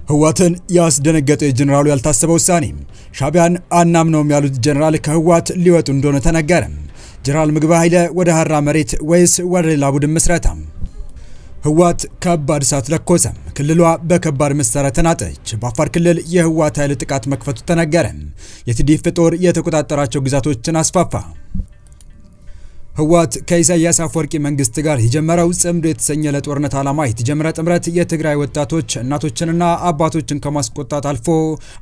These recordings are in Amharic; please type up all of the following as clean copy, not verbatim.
ህዋትን ያስደነገጠው ጀነራሉ ያልታሰበው ውሳኔ ሻቢያን አናምነውም ያሉት ጀነራል ከህዋት ሊወጡ እንደሆነ ተነገረ። ጀነራል ምግበ ኃይለ ወደ ሐራ መሬት ወይስ ወደ ሌላ ቡድን መስራታ? ህዋት ከባድ እሳት ለኮሰ። ክልሏ በከባድ መሳሪያ ተናጠች። በአፋር ክልል የህዋት ኃይል ጥቃት መክፈቱ ተነገረ። የቲዲኤፍ ጦር የተቆጣጠራቸው ግዛቶችን አስፋፋ። ህዋት ከኢሳያስ አፈወርቂ መንግስት ጋር የጀመረው ጽምዶ የተሰኘ ለጦርነት ዓላማ የተጀመረ ጥምረት የትግራይ ወጣቶች እናቶችንና አባቶችን ከማስቆጣት አልፎ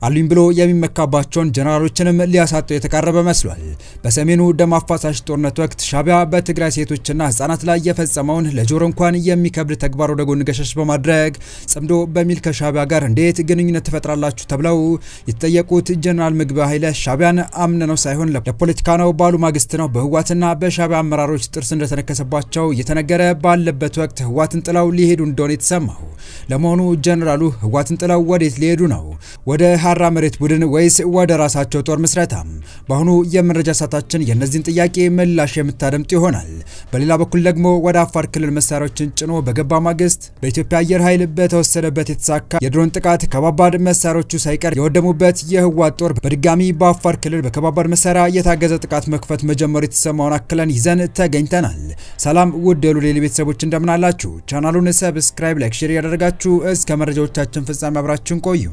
አሉኝ ብሎ የሚመካባቸውን ጀነራሎችንም ሊያሳጠው የተቃረበ መስሏል። በሰሜኑ ደም አፋሳሽ ጦርነት ወቅት ሻቢያ በትግራይ ሴቶችና ህፃናት ላይ የፈጸመውን ለጆሮ እንኳን የሚከብድ ተግባር ወደ ጎን ገሸሽ በማድረግ ጽምዶ በሚል ከሻቢያ ጋር እንዴት ግንኙነት ተፈጥራላችሁ ተብለው የተጠየቁት ጀነራል ምግበ ኃይለ ሻቢያን አምነነው ሳይሆን ለፖለቲካ ነው ባሉ ማግስት ነው በህዋትና በሻቢያ አመራሮች ጥርስ እንደተነከሰባቸው እየተነገረ ባለበት ወቅት ህዋትን ጥለው ሊሄዱ እንደሆነ የተሰማው። ለመሆኑ ጀነራሉ ህዋትን ጥለው ወዴት ሊሄዱ ነው? ወደ ሐራ መሬት ቡድን ወይስ ወደ ራሳቸው ጦር መስረታ? በአሁኑ የመረጃ ሰዓታችን የነዚህን ጥያቄ ምላሽ የምታደምጡ ይሆናል። በሌላ በኩል ደግሞ ወደ አፋር ክልል መሳሪያዎችን ጭኖ በገባ ማግስት በኢትዮጵያ አየር ኃይል በተወሰደበት የተሳካ የድሮን ጥቃት ከባባድ መሳሪያዎቹ ሳይቀር የወደሙበት የህዋት ጦር በድጋሚ በአፋር ክልል በከባባድ መሳሪያ የታገዘ ጥቃት መክፈት መጀመሩ የተሰማውን አክለን ይዘን ተገኝተናል። ሰላም ውድ የሉሌ ቤተሰቦች እንደምን አላችሁ? ቻናሉን ሰብስክራይብ፣ ላይክ፣ ሼር ያደረጋችሁ እስከ መረጃዎቻችን ፍጻሜ አብራችሁን ቆዩ።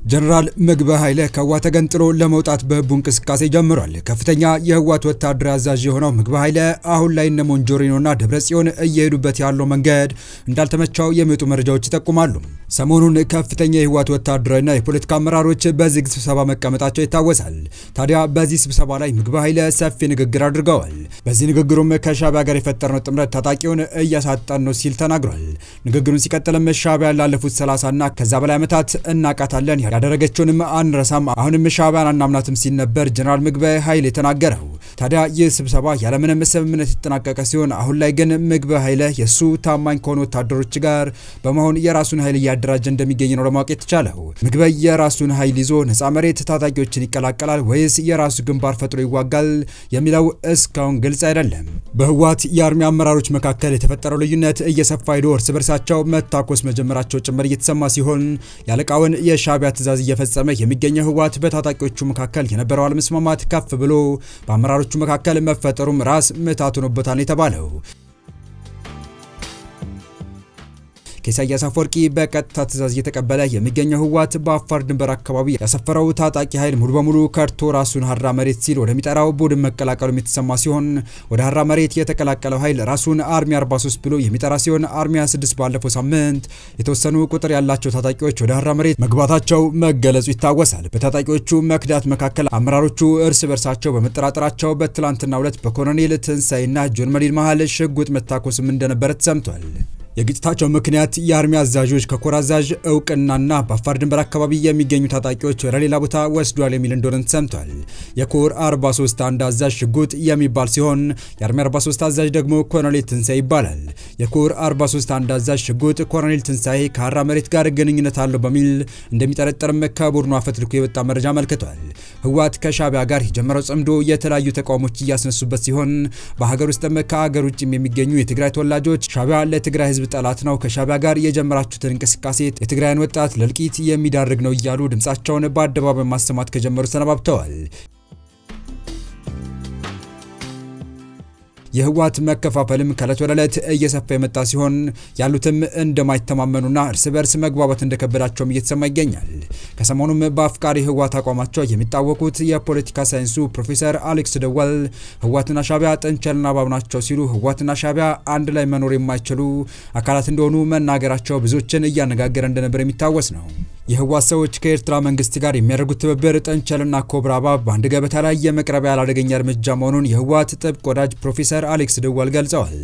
ጀነራል ምግበ ኃይለ ከህዋት ተገንጥሎ ለመውጣት በህቡ እንቅስቃሴ ጀምሯል። ከፍተኛ የህዋት ወታደራዊ አዛዥ የሆነው ምግበ ኃይለ አሁን ላይ እነ ሞንጆሪኖና ደብረጽዮን እየሄዱበት ያለው መንገድ እንዳልተመቻው የሚወጡ መረጃዎች ይጠቁማሉ። ሰሞኑን ከፍተኛ የህዋት ወታደራዊና የፖለቲካ አመራሮች በዝግ ስብሰባ መቀመጣቸው ይታወሳል። ታዲያ በዚህ ስብሰባ ላይ ምግበ ኃይለ ሰፊ ንግግር አድርገዋል። በዚህ ንግግሩም ከሻቢያ ጋር የፈጠረው ጥምረት ታጣቂውን እያሳጣን ነው ሲል ተናግሯል። ንግግሩን ሲቀጥልም ሻቢያ ላለፉት 30ና ከዛ በላይ ዓመታት እናቃታለን ያደረገችውንም አንረሳም አሁንም ሻቢያን አናምናትም ሲል ነበር ጀነራል ምግበ ኃይለ የተናገረው። ታዲያ ይህ ስብሰባ ያለምንም ስምምነት የተጠናቀቀ ሲሆን አሁን ላይ ግን ምግበ ኃይለ የሱ ታማኝ ከሆኑ ወታደሮች ጋር በመሆን የራሱን ኃይል እያደራጀ እንደሚገኝ ነው ለማወቅ የተቻለው። ምግበ የራሱን ኃይል ይዞ ነፃ መሬት ታጣቂዎችን ይቀላቀላል ወይስ የራሱ ግንባር ፈጥሮ ይዋጋል የሚለው እስካሁን ግልጽ አይደለም። በህዋት የአርሚ አመራሮች መካከል የተፈጠረው ልዩነት እየሰፋ ሄዶ እርስ በርሳቸው መታኮስ መጀመራቸው ጭምር እየተሰማ ሲሆን ያለቃውን የሻቢያ ትዕዛዝ እየፈጸመ የሚገኘው ህዋት በታጣቂዎቹ መካከል የነበረው አለመስማማት ከፍ ብሎ በአመራሮቹ መካከል መፈጠሩም ራስ ምታት ሆኖበታል የተባለው። ከኢሳያስ አፈወርቂ በቀጥታ ትዕዛዝ እየተቀበለ የሚገኘው ህዋት በአፋር ድንበር አካባቢ ያሰፈረው ታጣቂ ኃይል ሙሉ በሙሉ ከርቶ ራሱን ሐራ መሬት ሲል ወደሚጠራው ቡድን መቀላቀሉ የተሰማ ሲሆን ወደ ሐራ መሬት የተቀላቀለው ኃይል ራሱን አርሚ 43 ብሎ የሚጠራ ሲሆን አርሚ 26 ባለፈው ሳምንት የተወሰኑ ቁጥር ያላቸው ታጣቂዎች ወደ ሐራ መሬት መግባታቸው መገለጹ ይታወሳል። በታጣቂዎቹ መክዳት መካከል አመራሮቹ እርስ በርሳቸው በመጠራጠራቸው በትላንትናው ዕለት በኮሎኔል ትንሳኤና ጆን መዲድ መሃል ሽጉጥ መታኮስም እንደነበረ ተሰምቷል። የግጭታቸው ምክንያት የአርሚ አዛዦች ከኮር አዛዥ እውቅናና በአፋር ድንበር አካባቢ የሚገኙ ታጣቂዎች ወደ ሌላ ቦታ ወስዷል የሚል እንደሆነ ተሰምቷል። የኮር 43 አንድ አዛዥ ሽጉጥ የሚባል ሲሆን የአርሚ 43 አዛዥ ደግሞ ኮሎኔል ትንሳኤ ይባላል። የኮር 43 አንድ አዛዥ ሽጉጥ ኮሎኔል ትንሳኤ ከሐራ መሬት ጋር ግንኙነት አለው በሚል እንደሚጠረጠርም ከቡድኑ አፈትልኮ የወጣ መረጃ አመልክቷል። ህዋት ከሻቢያ ጋር የጀመረው ጽምዶ የተለያዩ ተቃውሞች እያስነሱበት ሲሆን በሀገር ውስጥም ከሀገር ውጭም የሚገኙ የትግራይ ተወላጆች ሻቢያ ለትግራይ ህዝብ ጠላት ነው ከሻቢያ ጋር የጀመራችሁትን እንቅስቃሴ የትግራይን ወጣት ለልቂት የሚዳርግ ነው እያሉ ድምጻቸውን በአደባባይ ማሰማት ከጀመሩ ሰነባብተዋል። የህዋት መከፋፈልም ከለት ወደ ለት እየሰፋ የመጣ ሲሆን ያሉትም እንደማይተማመኑና እርስ በርስ መግባባት እንደከበዳቸውም እየተሰማ ይገኛል። ከሰሞኑም በአፍቃሪ ህዋት አቋማቸው የሚታወቁት የፖለቲካ ሳይንሱ ፕሮፌሰር አሌክስ ደወል ህዋትና ሻቢያ ጥንቸልና ባብ ናቸው ሲሉ ህዋትና ሻቢያ አንድ ላይ መኖር የማይችሉ አካላት እንደሆኑ መናገራቸው ብዙዎችን እያነጋገረ እንደነበር የሚታወስ ነው። የህዋት ሰዎች ከኤርትራ መንግስት ጋር የሚያደርጉት ትብብር ጥንቸልና ኮብራ ባብ በአንድ ገበታ ላይ የመቅረቢያ ያላደገኛ እርምጃ መሆኑን የህዋት ጥብቅ ወዳጅ ፕሮፌሰር አሌክስ ደወል ገልጸዋል።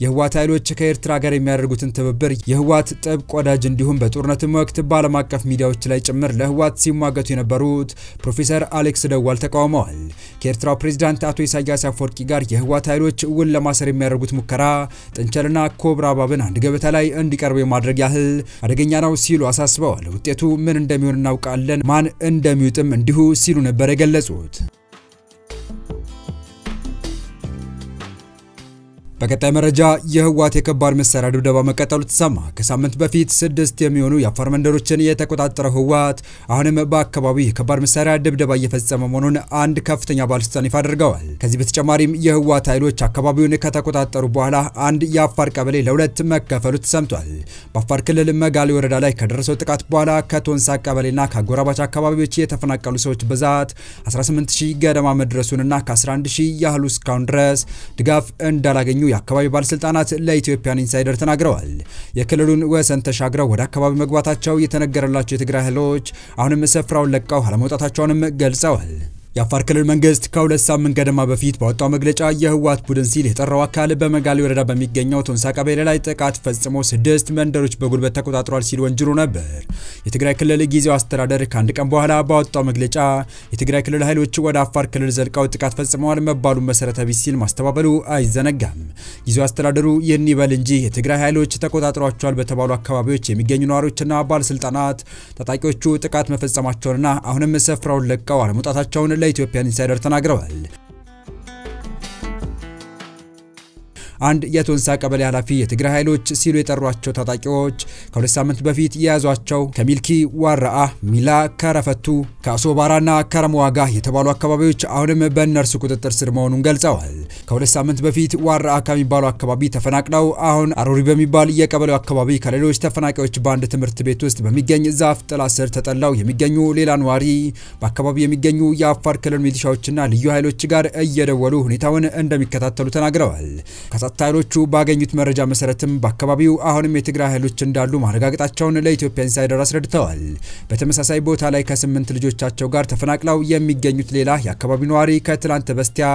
የህዋት ኃይሎች ከኤርትራ ጋር የሚያደርጉትን ትብብር የህዋት ጥብቅ ወዳጅ እንዲሁም በጦርነትም ወቅት በዓለም አቀፍ ሚዲያዎች ላይ ጭምር ለህዋት ሲሟገቱ የነበሩት ፕሮፌሰር አሌክስ ደወል ተቃውመዋል። ከኤርትራው ፕሬዝዳንት አቶ ኢሳያስ አፈወርቂ ጋር የህዋት ኃይሎች ውል ለማሰር የሚያደርጉት ሙከራ ጥንቸልና ኮብራ ባብን አንድ ገበታ ላይ እንዲቀርቡ የማድረግ ያህል አደገኛ ነው ሲሉ አሳስበዋል። ውጤቱ ምን እንደሚሆን እናውቃለን፣ ማን እንደሚውጥም እንዲሁ ሲሉ ነበር የገለጹት። በቀጣይ መረጃ የህወሓት የከባድ መሳሪያ ድብደባ መቀጠሉ ተሰማ። ከሳምንት በፊት 6 የሚሆኑ የአፋር መንደሮችን የተቆጣጠረው ህወሓት አሁንም በአካባቢው የከባድ መሳሪያ ድብደባ እየፈጸመ መሆኑን አንድ ከፍተኛ ባለስልጣን ይፋ አድርገዋል። ከዚህ በተጨማሪም የህወሓት ኃይሎች አካባቢውን ከተቆጣጠሩ በኋላ አንድ የአፋር ቀበሌ ለሁለት መከፈሉ ተሰምቷል። በአፋር ክልል መጋሌ ወረዳ ላይ ከደረሰው ጥቃት በኋላ ከቶንሳ ቀበሌና ከአጎራባች አካባቢዎች የተፈናቀሉ ሰዎች ብዛት 18000 ገደማ መድረሱንና ከ11000 ያህሉ እስካሁን ድረስ ድጋፍ እንዳላገኙ የአካባቢ ባለስልጣናት ለኢትዮጵያን ኢንሳይደር ተናግረዋል። የክልሉን ወሰን ተሻግረው ወደ አካባቢ መግባታቸው የተነገረላቸው የትግራይ ኃይሎች አሁንም ስፍራውን ለቀው አለመውጣታቸውንም ገልጸዋል። የአፋር ክልል መንግስት ከሁለት ሳምንት ገደማ በፊት ባወጣው መግለጫ የህወሓት ቡድን ሲል የጠራው አካል በመጋሌ ወረዳ በሚገኘው ቶንሳ ቀበሌ ላይ ጥቃት ፈጽሞ 6 መንደሮች በጉልበት ተቆጣጥሯል ሲል ወንጅሎ ነበር። የትግራይ ክልል ጊዜያዊ አስተዳደር ከአንድ ቀን በኋላ ባወጣው መግለጫ የትግራይ ክልል ኃይሎች ወደ አፋር ክልል ዘልቀው ጥቃት ፈጽመዋል መባሉን መሰረተ ቢስ ሲል ማስተባበሉ አይዘነጋም። ጊዜያዊ አስተዳደሩ ይህን ይበል እንጂ የትግራይ ኃይሎች ተቆጣጥሯቸዋል በተባሉ አካባቢዎች የሚገኙ ነዋሪዎችና ባለስልጣናት ታጣቂዎቹ ጥቃት መፈጸማቸውንና አሁንም ስፍራውን ለቀው አለመውጣታቸውን ለኢትዮጵያን ኢንሳይደር ተናግረዋል። አንድ የቶንሳ ቀበሌ ኃላፊ የትግራይ ኃይሎች ሲሉ የጠሯቸው ታጣቂዎች ከሁለት ሳምንት በፊት የያዟቸው ከሚልኪ ዋራአ፣ ሚላ፣ ከረፈቱ፣ ከአሶባራና ከረመዋጋ የተባሉ አካባቢዎች አሁንም በእነርሱ ቁጥጥር ስር መሆኑን ገልጸዋል። ከሁለት ሳምንት በፊት ዋራአ ከሚባሉ አካባቢ ተፈናቅለው አሁን አሮሪ በሚባል የቀበሌው አካባቢ ከሌሎች ተፈናቃዮች በአንድ ትምህርት ቤት ውስጥ በሚገኝ ዛፍ ጥላ ስር ተጠልለው የሚገኙ ሌላ ነዋሪ በአካባቢው የሚገኙ የአፋር ክልል ሚሊሻዎችና ልዩ ኃይሎች ጋር እየደወሉ ሁኔታውን እንደሚከታተሉ ተናግረዋል። ኃይሎቹ ባገኙት መረጃ መሰረትም በአካባቢው አሁንም የትግራይ ኃይሎች እንዳሉ ማረጋገጣቸውን ለኢትዮጵያ ኢንሳይደር አስረድተዋል። በተመሳሳይ ቦታ ላይ ከ8 ልጆቻቸው ጋር ተፈናቅለው የሚገኙት ሌላ የአካባቢው ነዋሪ ከትላንት በስቲያ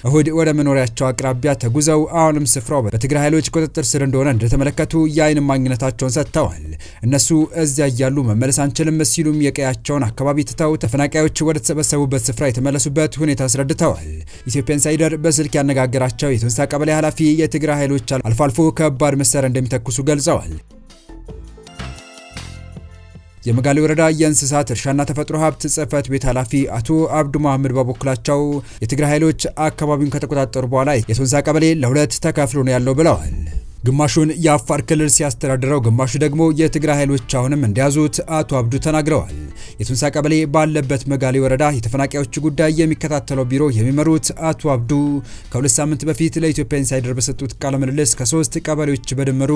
እሁድ ወደ መኖሪያቸው አቅራቢያ ተጉዘው አሁንም ስፍራው በትግራይ ኃይሎች ቁጥጥር ስር እንደሆነ እንደተመለከቱ የአይን ማግኘታቸውን ሰጥተዋል። እነሱ እዚያ ያሉ መመለስ አንችልም ሲሉም የቀያቸውን አካባቢ ትተው ተፈናቃዮች ወደ ተሰበሰቡበት ስፍራ የተመለሱበት ሁኔታ አስረድተዋል። ኢትዮጵያ ኢንሳይደር በስልክ ያነጋገራቸው የቶንሳ ቀበሌ ኃላፊ የትግራይ ኃይሎች አልፎ አልፎ ከባድ መሳሪያ እንደሚተኩሱ ገልጸዋል። የመጋሌ ወረዳ የእንስሳት እርሻና ተፈጥሮ ሀብት ጽሕፈት ቤት ኃላፊ አቶ አብዱ መሐመድ በበኩላቸው የትግራይ ኃይሎች አካባቢውን ከተቆጣጠሩ በኋላ የቶንሳ ቀበሌ ለሁለት ተከፍሎ ነው ያለው ብለዋል። ግማሹን የአፋር ክልል ሲያስተዳድረው ግማሹ ደግሞ የትግራይ ኃይሎች አሁንም እንደያዙት አቶ አብዱ ተናግረዋል። የቶንሳ ቀበሌ ባለበት መጋሌ ወረዳ የተፈናቃዮች ጉዳይ የሚከታተለው ቢሮ የሚመሩት አቶ አብዱ ከሁለት ሳምንት በፊት ለኢትዮጵያ ኢንሳይደር በሰጡት ቃለ ምልልስ ከ3 ቀበሌዎች በድምሩ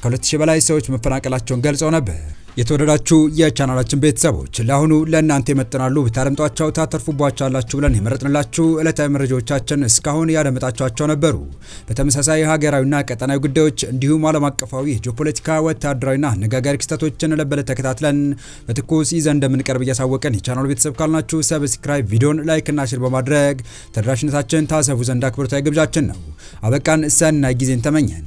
ከ2000 በላይ ሰዎች መፈናቀላቸውን ገልጸው ነበር። የተወደዳችሁ የቻናላችን ቤተሰቦች ለአሁኑ ለእናንተ ይመጥናሉ ብታረምጧቸው ታተርፉባቸዋላችሁ ብለን የመረጥንላችሁ ዕለታዊ መረጃዎቻችን እስካሁን ያደመጣችኋቸው ነበሩ። በተመሳሳይ ሀገራዊና ቀጠናዊ ጉዳዮች እንዲሁም ዓለም አቀፋዊ ጂኦፖለቲካ፣ ወታደራዊና አነጋጋሪ ክስተቶችን ለበለጠ ተከታትለን በትኩስ ይዘን እንደምንቀርብ እያሳወቀን የቻናሉ ቤተሰብ ካልናችሁ ሰብስክራይብ፣ ቪዲዮን ላይክ እና ሼር በማድረግ ተደራሽነታችን ታሰፉ ዘንድ አክብሮታዊ ግብዣችን ነው። አበቃን። ሰናይ ጊዜን ተመኘን።